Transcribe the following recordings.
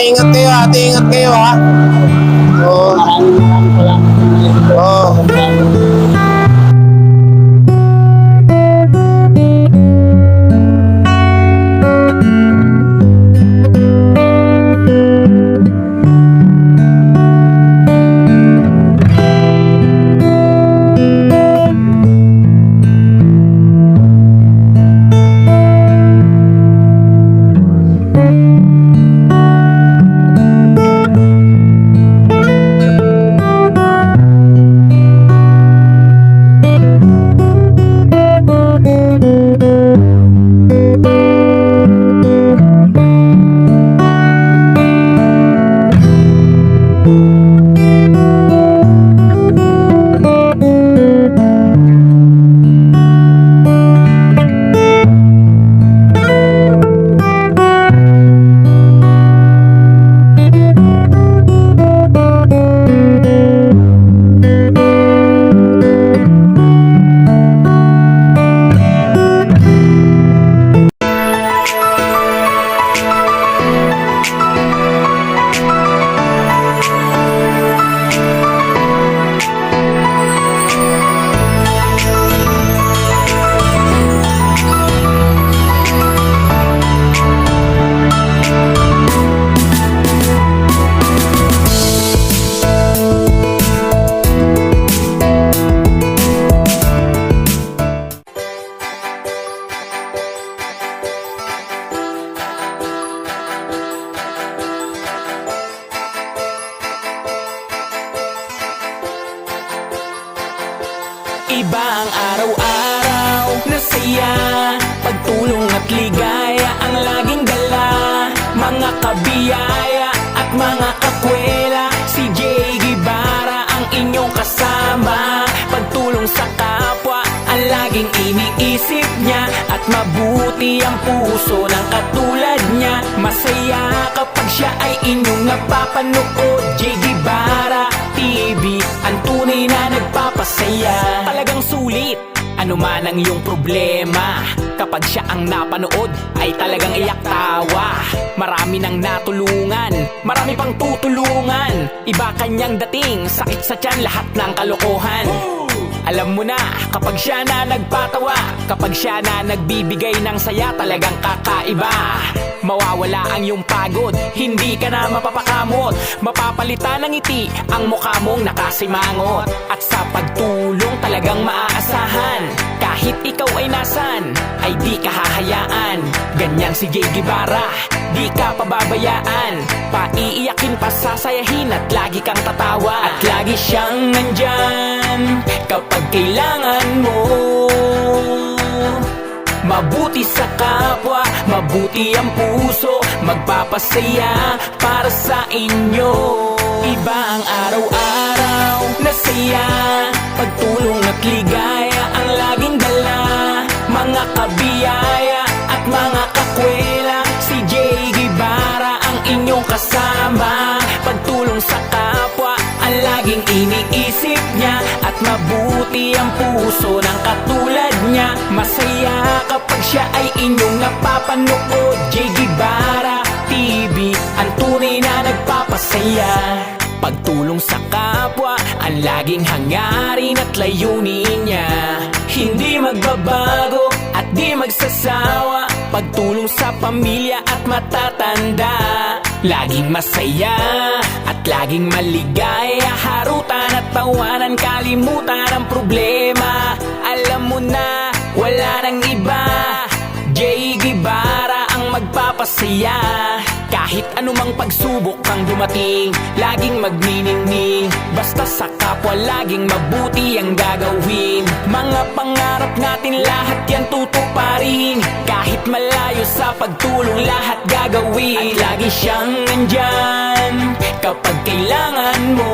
ingat kayo, ate, ingat kayo, ha? Oo. Maraming salamat. Oo. Iba ang araw-araw na saya, pagtulong at ligaya ang laging dala. Mga kabiyaya at mga kakwela, si Jay Guevara ang inyong kasama. Pagtulong sa kapwa ang laging iniisip niya, at mabuti ang puso ng katulad niya. Masaya kapag siya ay inyong napapanood. Jay Guevara TV, ang tunay na nagpapasaya. Talagang sulit, ano man ang iyong problema, kapag siya ang napanood ay talagang iyak tawa. Marami nang natulungan, marami pang tutulungan. Iba kanyang dating, sakit sa tiyan, lahat ng kalokohan. Alam mo na, kapag siya na nagpatawa, kapag siya na nagbibigay ng saya, talagang kakaiba. Mawawala ang iyong pagod, hindi ka na mapapakamot. Mapapalitan ng ngiti ang mukha mong nakasimangot. At sa pagtulong talagang maaasahan, kahit ikaw ay nasan, ay di ka hahayaan. Ganyan si Jay Guevara, di ka pababayaan. Paiiyakin, pasasayahin at lagi kang tatawa. At lagi siyang nandyan kapag kailangan mo. Mabuti sa kapwa, mabuti ang puso, magpapasaya para sa inyo. Iba ang araw-araw na saya, pagtulong at ligaya ang laging dala. Mga kabiyaya at mga kakwela, si Jay Guevara ang inyong kasama. Pagtulong sa kapwa ang laging iniisip niya, at mabuti ang puso ng katulad niya. Masaya kapag siya ay inyong napapanood. Jay Guevara TV, ang tunay na nagpapasaya. Pagtulong sa kapwa ang laging hangarin at layunin niya. Hindi magbabago at di magsasawa, pagtulong sa pamilya at matatanda. Laging masaya at laging maligaya, harutan at tawanan, kalimutan ang problema. Alam mo na, wala nang iba, Jay Guevara ang magpapasaya. Kahit anumang pagsubok kang dumating, laging magniningning, basta sa kapwa laging mabuti ang gagawin. Mga pangarap natin lahat yan tutuparin, kahit malayo sa pagtulong lahat gagawin. At lagi siyang nandyan kapag kailangan mo.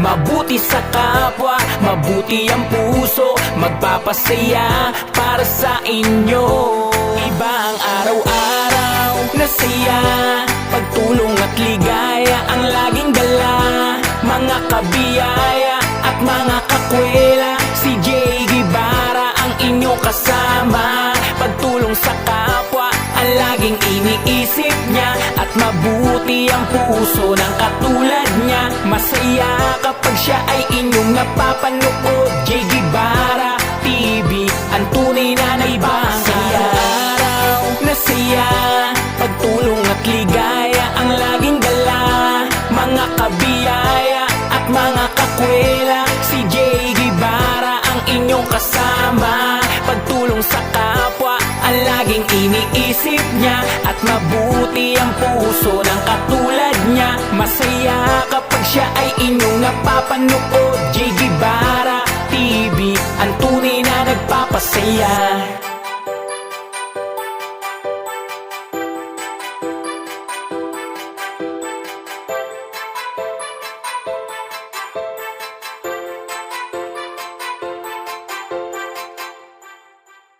Mabuti sa kapwa, mabuti ang puso, magpapasaya para sa inyo. Iba ang araw-araw na saya, pagtulong at ligaya ang laging dala. Mga kabiyaya at mga kakwela, si Jay Guevara ang inyong kasama. Pagtulong sa kapwa ang laging iniisip niya at mabuti ang puso ng katulad niya. Masaya kapag siya ay inyong napapanood. Jay Guevara TV, ang tunay na nagbabasaya. Araw na saya, pagtulong at ligaya ang laging dala. Mga kabiyaya at mga kakwela, si Jay Guevara ang inyong kasama. Pagtulong sa kapwa ang laging iniisip niya at mabuti ang puso ng katulad niya. Masaya kapag siya ay inyong napapanood. Jay Guevara TV, ang tunay na nagpapasaya.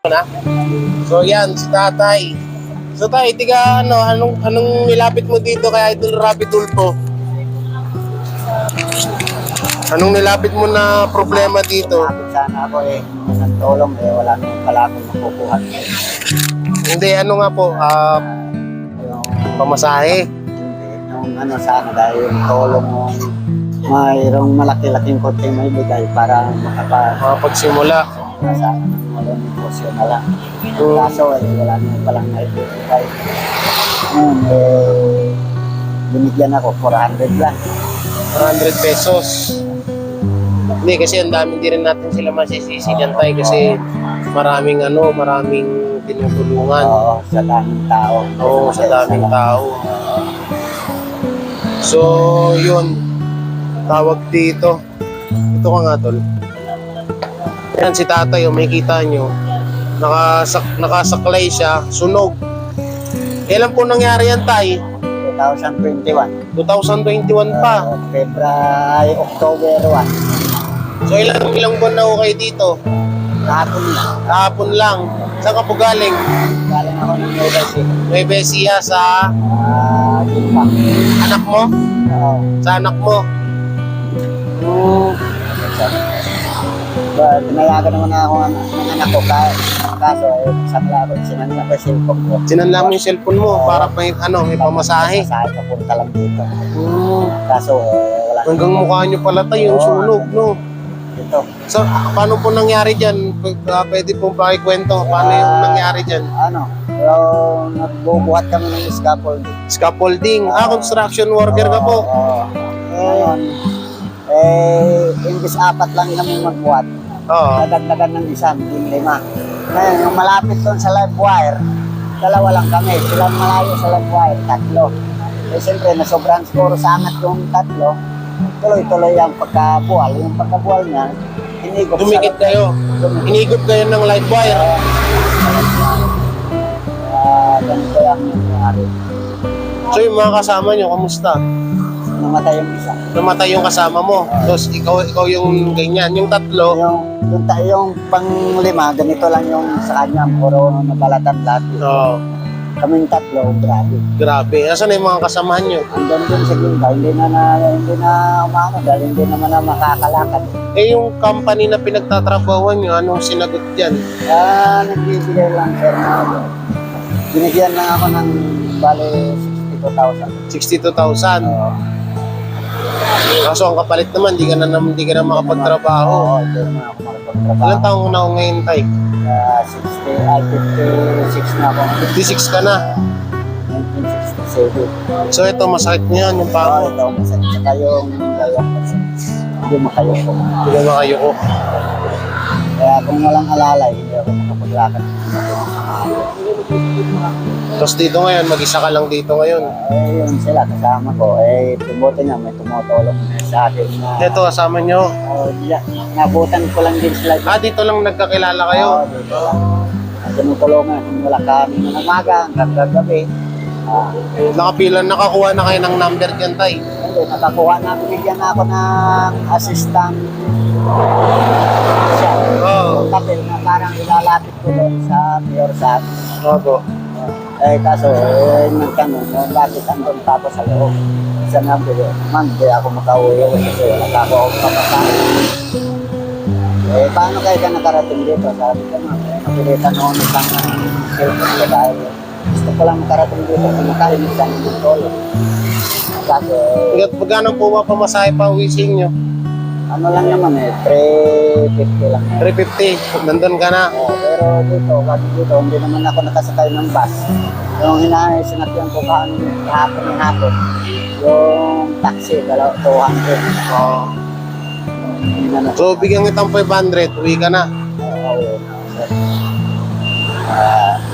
Na? So yan, si tatay. So tay, tiga anong nilapit mo dito kay Idol Rapi Tulfo? Anong nilapit mo na problema dito? Napit sana ako ng tulong wala naman pala akong makukuha. Hindi, ano nga po, Yung, pamasahe. yung ano sana dahil yung tulong mo mayroong malaki-laking konting may bigay para Makapagsimula. sana ng walang negosyo na lang. Kaso wala naman palang naibigay. Ngayon binigyan ako 400 lang. 100 pesos. Hindi, kasi ang dami din rin natin sila masisisi dyan tayo kasi maraming tinutulungan. Oo, sa daming tao. Oo, sa daming tao. So, yun. Tawag dito. Ito ka nga, tol. Yan si tatay, may kita nyo. Nakasaklay siya, sunog. Kailan po nangyari yan, tay? 2021. 2021 pa. February, October 1. So, ilang buwan na ho kayo dito? Kahapon lang. Kahapon lang. Saan ka po galing? Galing ako ng Nueva Nueva Ecija sa Gilpa. anak mo? Oo. Sa anak mo? Tinayagan naman ako ng anak ko kaso samla ako sinanla ko yung cellphone ko. Sinanla mo yung cellphone mo para may pamasahe. Masahe papunta lang dito. Kaso wala. Hanggang mukha nyo pala tayo yung sunog, no? Ito. So, paano po nangyari dyan? Pwede pong pakikwento. Paano yung nangyari dyan? Ano? Nagbubuhat kami ng scaffolding. Scaffolding. Construction worker ka po. Ngayon, imbis 4 lang kami magbuhat. Oo. Nadagdagan ng isang, hindi 5. Ngayon, yung malapit doon sa live wire, 2 lang kami. Sila malayo sa live wire, 3. Siyempre, nasobrang siguro sa angat yung 3. Tuloy-tuloy ang pagkabuhal. Yung pagkabuhal niya, inigop. Dumikit kayo. Inigop kayo ng live wire. Ganito yung nangyari. So, yung mga kasama nyo, kamusta? Namatay yung isa. Namatay yung kasama mo. Tapos, ikaw yung ganyan. Yung 3. Yung pang-5, ganito lang yung sa kanya. Puro nabalatan lahat. Oo. Kaming 3, grabe. Grabe. Asan na yung mga kasamahan nyo? Andun dun sa Gilpa, hindi na umano dahil hindi naman na makakalakad. Yung company na pinagtatrabawan nyo, anong sinagot dyan? Nagbibigay lang, sir, na binigyan lang ako ng bali 62,000. 62,000. Kaso ang kapalit naman, di ka na makapagtrabaho. Oo, hindi naman ako makapagtrabaho. Ilang taong na ako ngayon, tay? 56 na ako. 56 ka na. 1967. So ito, masakit niya yung Oo, pako. ito, masakit. Saka yung dalawang masakit. Hindi makayoko. Hindi ka makayoko. Kaya kung walang alalay, hindi ako makapaglakad. Tapos dito ngayon, mag-isa ka lang dito ngayon. Yun sila, kasama ko. Tumuto niya, may tumutulong sa akin na... Ito, kasama nyo. Nabutan ko lang din sila. Dito lang nagkakilala kayo. Oo, dito lang. Tinutulungan kung wala kami ng umaga hanggang gagabi. Nakakuha na kayo ng number dyan, tay. Hindi, nakakuha na. Binigyan na ako ng assistant. Siya. Oo. Papel na parang ilalapit ko doon sa mayor sa Opo. kaso, nagtanong, bakit andun pa ako sa loob? Isa na bilo, ma'am, di ako makauwi kasi wala ka ako papasahin. Paano kayo ka nakarating dito? Sabi ko, ma'am, napilitan mo ng cellphone ko dahil gusto ko lang makarating dito, kumakain sa ng tolo. Kasi, Magkano po ba pamasahe pa uwi sa inyo? ano lang naman 350 lang. 350. Nandun ka na. Pero dito, kasi dito, hindi naman ako nakasakay ng bus. Yung sinakyan ko kahapon ng hapon, yung taxi, 200. Oo. Hindi na So, bigyan kitang 500, uwi ka na.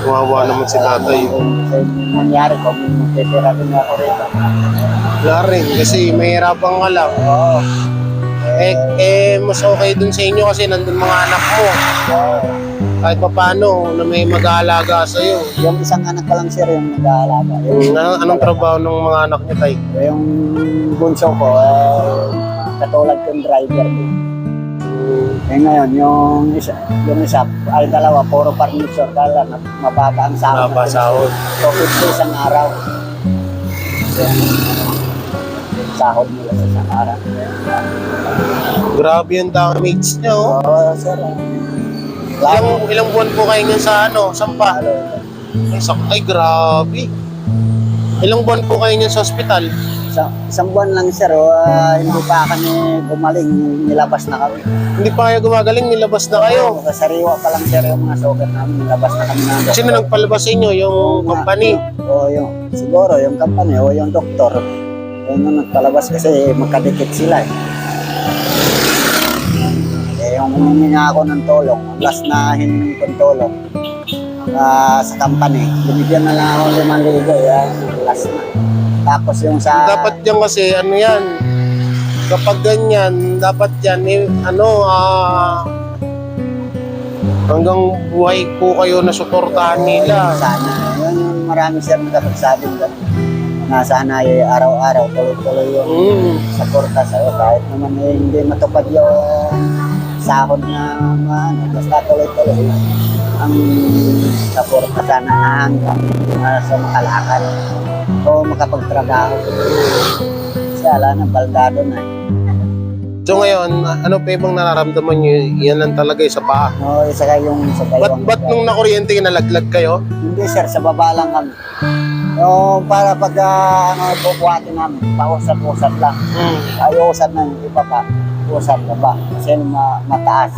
Kawawa naman si tatay. Nangyari ko, titira din ako rito. Wala rin, kasi mahirapan nga lang. Oo. Mas okay dun sa inyo kasi nandun mga anak mo. Kahit pa paano, na may mag-aalaga sa'yo. Yung isang anak ko lang sir, yung nag-aalaga. Anong trabaho ng mga anak niyo, tay? Yung bunso ko, katulad kong driver din. Ngayon, yung isa ay dalawa, puro furniture, kala mababa ang sahod. Mababa sahod. So, 50 isang araw. Sahod nila sa isang araw. Grabe yung damage niya, oh. Oo, sir. Ilang buwan po kayo ngayon sa Sampa? Ay, grabe. Ilang buwan po kayo ngayon sa ospital? Isang buwan lang sir, hindi pa kami gumaling, nilabas na kami. Hindi pa kayo gumagaling, nilabas na kayo. Sariwa pa lang sir yung mga sugat namin, nilabas na kami ng doktor. Sino nagpalabas sa inyo? Yung company? Siguro yung company o yung doktor. Yung nagpalabas kasi magkadikit sila eh. Yung humingi nga ako ng tulong, last na hiningi kong tulong sa company, binigyan na lang ako 5,000, last na. Tapos yung sa... Dapat yan kasi, ano yan, kapag ganyan, dapat yan, hanggang buhay po kayo na suportahan nila. Sana. Yun yung marami sir nagkapagsabing gano'n. Na sana ay araw-araw, tuloy-tuloy yung suporta sa'yo. Kahit naman hindi matupad yung sahod na basta tuloy-tuloy ang suporta sana na hanggang sa makalakad o makapagtrabaho. Kasi ala na, baldado na. So ngayon, ano pa ibang nararamdaman nyo? Yan lang talaga sa paa. No, isa kayong Ba't nung nakuryente nalaglag kayo? Hindi sir, sa baba lang kami. Para pag bubuhatin namin, pausap-usap lang. Ay, usap na yung iba pa. Usap na ba? Kasi mataas.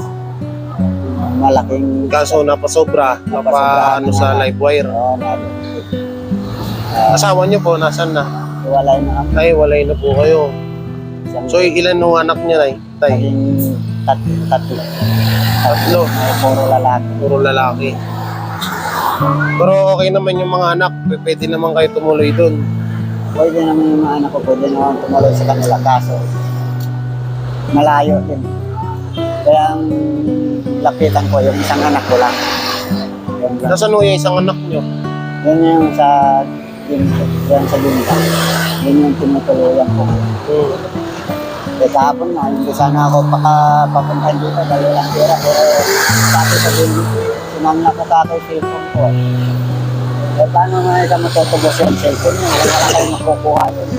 Malaking... Kaso napasobra sa live wire. Oo, Asawa nyo po, nasan na? iwalay na kami. Ay, walay na po kayo. So ilan nung anak niya, tay? Naging tatlo. Tatlo. Puro lalaki. Puro lalaki. Pero okay naman yung mga anak, pwede naman kayo tumuloy doon. Pwede naman yung mga anak ko, pwede naman tumuloy sa kanila. Kaso, malayo din. Kaya ang lapitan ko, yung isang anak ko lang. Nasaan yung isang anak nyo? Yun yung sa Binta. Yun yung tinutuluyan ko. Eh kahapon na, hindi sana ako papuntahan dito dahil walang pera. Pero sabi sa Binta, sinamna ko kakay cellphone ko. Eh paano nga ito matutubos yung cellphone niya? Wala kayo makukuha doon.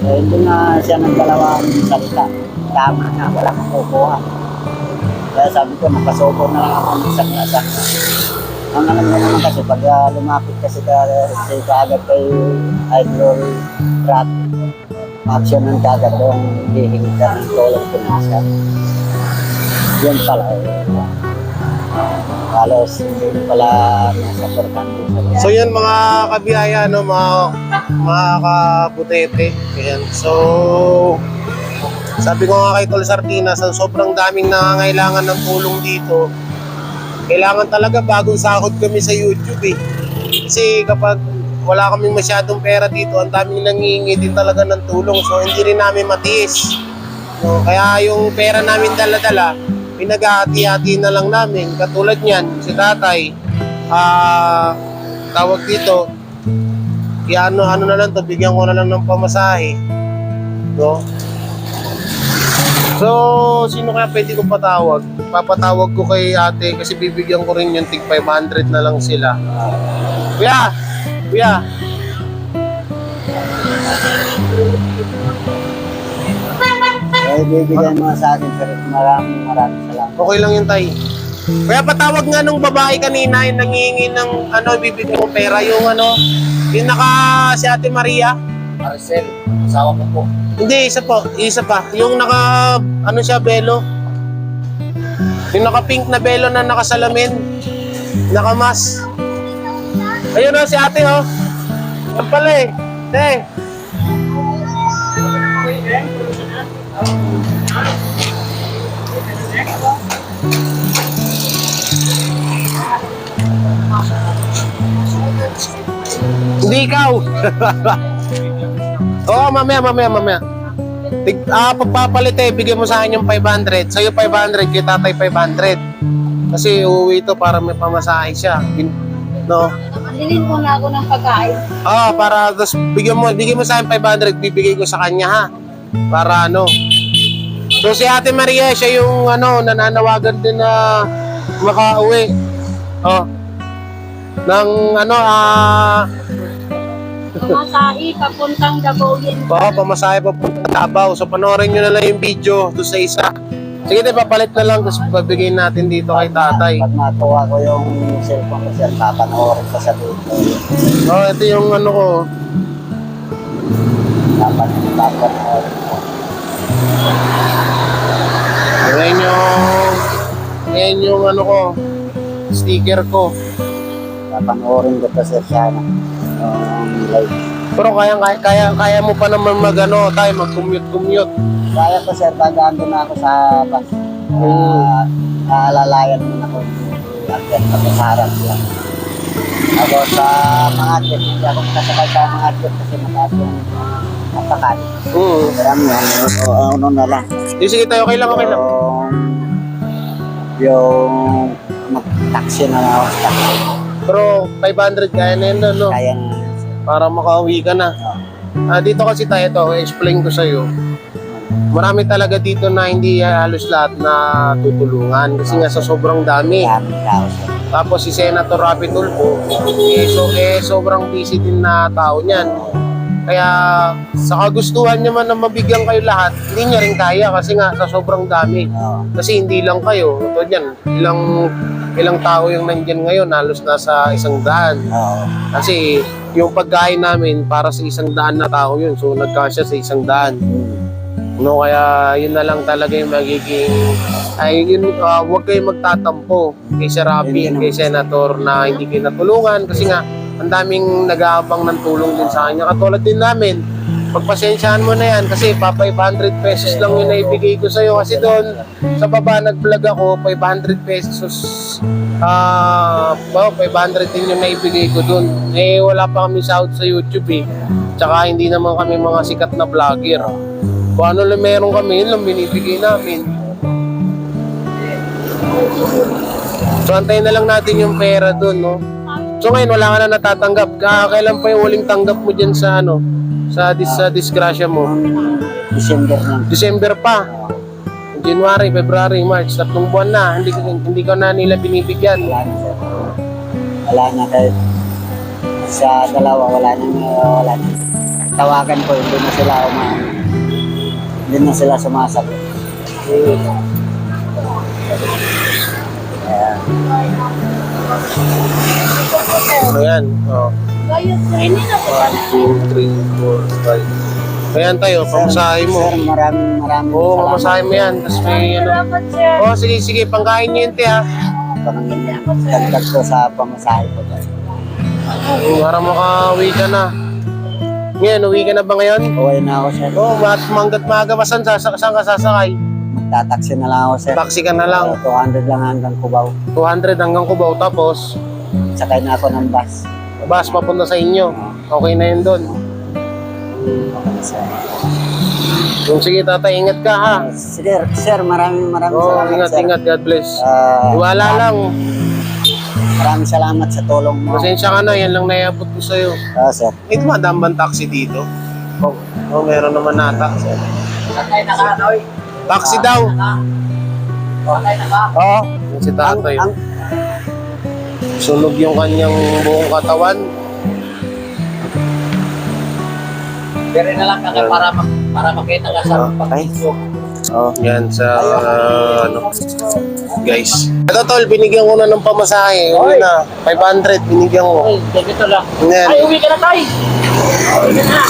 Eh hindi na siya ng dalawang salita. Tama na, wala makukuha. Kaya sabi ko, nakasubo na lang ako ng isang. Ang alam mo naman kasi pag lumapit kasi kaagad kay Idol Rat, action ng kaagad yung hihingi ka ng tulong pinasa. Yun pala halos hindi pala nasaportan. So yan mga kabiyaya, no, mga kabutete. Ayan. So, sabi ko nga kay Tol Sartina, sa sobrang daming nangangailangan ng tulong dito, kailangan talaga bagong sahod kami sa YouTube eh. Kasi kapag wala kaming masyadong pera dito, ang daming nangihingi din talaga ng tulong. So hindi rin namin matiis. No, kaya yung pera namin dala-dala, pinag-hati-hati na lang namin. Katulad niyan, si tatay, tawag dito, ano na lang to, bigyan ko na lang ng pamasahe. No? So, sino kaya pwede kong patawag? Papatawag ko kay ate kasi bibigyan ko rin yung tig 500 na lang sila. Kuya! Kuya! Eh bibigyan mo sa akin pero maraming salamat. Okay lang yun, tay. Kaya patawag nga nung babae kanina, yung nangihingi ng bibigyan mo pera, yung yung si Ate Maria. Maricel, asawa ko po. Hindi, isa pa. Yung siya, belo. Yung naka-pink na belo na nakasalamin. Nakamas. Ayun si ate, oh. Yan pala eh. Hindi ikaw. Oo, mamaya. Pagpapalit bigyan mo sa akin yung 500. Sa'yo 500, kay tatay 500. Kasi uuwi ito para may pamasahe siya. No? Bilhin mo na ako ng pagkain. Para tapos bigyan mo sa akin 500, bibigay ko sa kanya ha. Para So si Ate Maria, siya yung nananawagan din na makauwi. Pamasahe, papuntang Davao yan. Pamasahe papuntang Davao. So panoorin nyo na lang yung video doon sa isa. Sige, papalit na lang tapos pabigay natin dito kay tatay. Pag matuwa ko yung cellphone ko siya, papanoorin ko sa dito. Ito yung ko. Papanoorin ko. Ayan yung ko. Sticker ko. Papanoorin ko to sir sana. Live. Pero kaya mo pa naman tayo mag-commute. Kaya ko sir, pag ando na ako sa bus. Aalalayan mo na ako. Akit ako sa harap lang. Ako sa mga akit, hindi ako kasakay sa mga akit kasi mataas yung matakal. Marami yan. Na lang. Sige tayo, okay lang. Yung mag-taxi na lang ako sa taxi. Pero 500 kaya na yun, no? Kaya nga. Para makauwi ka na. Dito kasi tayo explain ko sa'yo. Marami talaga dito na hindi halos lahat na tutulungan kasi nga sa sobrang dami. Daming tao sir. Tapos si Senator Rapi Tulfo, sobrang busy din na tao niyan. Kaya sa kagustuhan niya man na mabigyan kayo lahat, hindi niya rin kaya kasi nga sa sobrang dami. Kasi hindi lang kayo. Ito yan, ilang tao yung nandyan ngayon, halos nasa 100. Kasi yung pagkain namin para sa 100 na tao yun. So nagkasya sa 100. Kaya yun na lang talaga yung magiging huwag kayong magtatampo kay Sir Rapi, kay Senator na hindi kayo natulungan kasi nga ang daming nag-aabang ng tulong din sa kanya. Katulad din namin, pagpasensyahan mo na yan kasi 500 pesos lang yung naibigay ko sa'yo kasi doon sa baba nag-vlog ako, 500 pesos 500 din yung naibigay ko doon. Wala pa kami sahod sa YouTube tsaka hindi naman kami mga sikat na vlogger. Kung ano lang meron kami, yun lang binibigay namin. So antayin na lang natin yung pera doon, no? So ngayon wala ka na natatanggap. Kailan pa yung huling tanggap mo dyan sa sa disgrasya mo? December pa. January, February, March, 3 buwan na. Hindi ka na nila binibigyan. Wala na kahit sa dalawa, wala na. Tawagan ko, hindi na sila sumasagot. Ayan. Gayot na, hindi na po. 1, 2, 3, 4, 5. Ayan tayo, pamasahe mo. Sir, maraming Oo, pamasahe mo yan. Tapos may Salamat, sir. sige, pangkain nyo yun, ha. Dagdag ko sa pamasahe ko. Para makauwi ka na. Ngayon, uwi ka na ba ngayon? Uwi na ako, sir. Manggat maaga pa. Saan ka sasakay? Magtataksi na lang ako, sir. Taxi ka na lang. 200 lang hanggang Cubao. 200 hanggang Cubao. Tapos, Sakay na ako ng bus. bus papunta sa inyo. Okay na yun doon. Sige, tatay, ingat ka, ha? Sige, sir, maraming salamat, sir. Ingat. God bless. Iwala lang. Maraming salamat sa tulong mo. Pasensya ka na, yan lang naiabot ko sa'yo. Sir. May dumadaan bang taxi dito? Meron naman nata. Taxi daw. Oo. Yan si tatay. Sunog yung kanyang buong katawan. Pero na lang kaka para makita ka sa Okay. Oh. Yan sa ano guys. Ito tol, binigyan ko na ng pamasahe. Uwi na. 500 binigyan ko. Thank you, tol. Yan. Ay, uwi ka na, tay. Uwi ka na.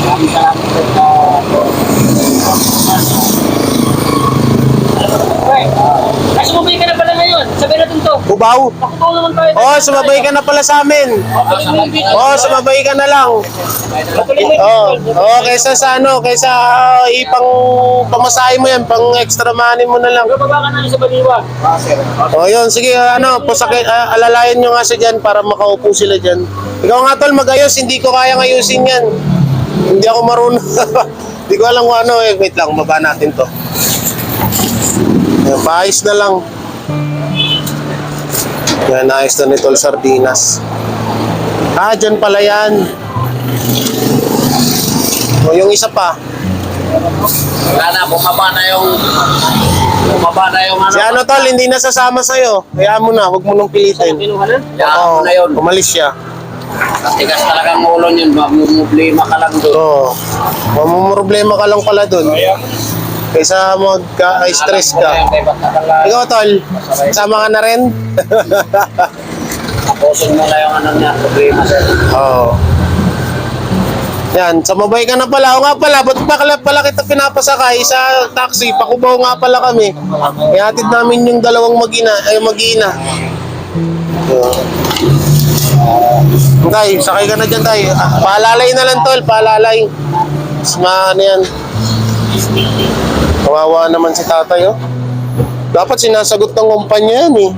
Maraming salamat po Ay, sumabay ka na pala ngayon. Sabi natin to. Kubaw. Nakubaw naman tayo. Oh, sumabay ka na pala sa amin. Oh, sumabay ka na lang. Oh, kaysa sa ano, kaysa ipang pamasahe mo yan, pang extra money mo na lang. Bababa ka na sa Baliwa. Oh, yun, sige, ano, alalayan nyo nga siya dyan para makaupo sila dyan. Ikaw nga tol, mag-ayos, hindi ko kayang ayusin yan. Hindi ako marunong. Hindi ko alam kung ano eh. Wait lang, baba natin to. Yan, paayos na lang. Yan, ayos na ni Tol Sardinas. Ah, dyan pala yan. O, yung isa pa. Wala na, bumaba na yung ano. Si ano Tol, hindi na sasama sa'yo. Kaya mo na, huwag mo nang pilitin. Kinuha na? Oo, umalis siya. Tigas talagang ulo yun, problema ka lang doon. Oo. Mamumroblema ka lang pala dun. Kaysa magka-stress ka. Ikaw, Tol, sama ka na rin? Tapusin mo na yung ano niya, problema sir. Oo. Yan, sumabay ka na pala. O nga pala, ba't pala kita pinapasakay sa taxi? Pakubaw nga pala kami. Ihatid namin yung dalawang mag-ina. Okay, sakay ka na dyan tayo. Paalalay na lang tol, paalalay. Ano yan. Kawawa naman si tatay oh. Dapat sinasagot ng kumpanya yan eh.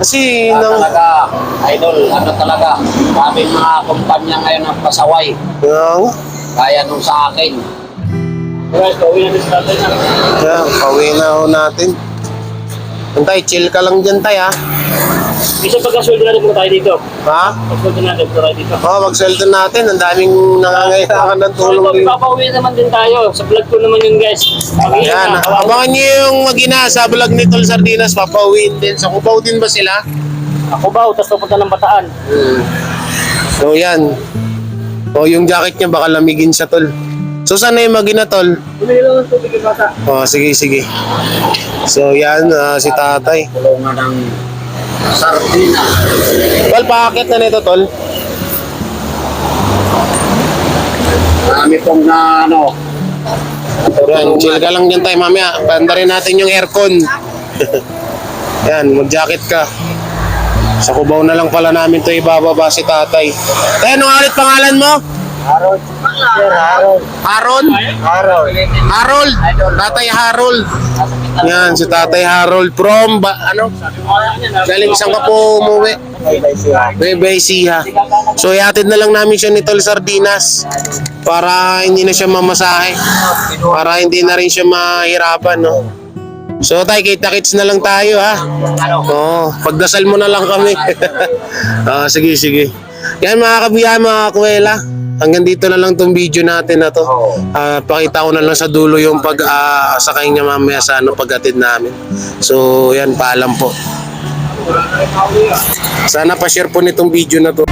Kasi Talaga, idol, ano talaga, maraming mga kumpanya ngayon ang pasaway. Kaya nung sa akin. Guys, pauwi natin sa natin na. Yan, pauwi na ho natin. Tay, chill ka lang dyan tay ha. Isa pagkasweldo natin muna tayo dito. Ha? Pagkasweldo natin muna tayo dito. Oo, magsweldo natin. Ang daming nangangailangan ng tulong So, din. papauwi naman din tayo. Sa vlog ko naman yun guys. Yan, abangan nyo yung mag-ina sa vlog ni Tol Sardinas. Papauwiin din. Sa Cubao din ba sila? Ako ba, tapos pupunta ng Bataan. So yan. O yung jacket niya baka lamigin siya tol. So saan na yung mag-ina tol? Bumili lang ng tubig yung bata. O sige sige. So yan si tatay. Kulungan ng sardina. Tol, paakit na nito tol. Marami pong na ano. Yan, chill ka lang dyan tayo mamaya. Panda rin natin yung aircon. Yan, mag-jacket ka. Sa Cubao na lang pala namin to ibababa si tatay. Tayo, ano nga ulit pangalan mo? Harold. Sir, Harold. Harold? Harold. Harold. Tatay Harold. Yan, si tatay Harold from, galing saan ka po umuwi? Bebay Siha. So, ihatid na lang namin siya ni Tol Sardinas para hindi na siya mamasahe. Para hindi na rin siya mahirapan, no? So, tay, kita-kits na lang tayo, ha? Oo, pagdasal mo na lang kami. Sige, sige. Yan, mga kabiyahe, mga kuwela. Hanggang dito na lang tong video natin na to. Pakita ko na lang sa dulo yung sakay niya mamaya sa paghatid namin. So, yan, paalam po. Sana pa-share po nitong video na to.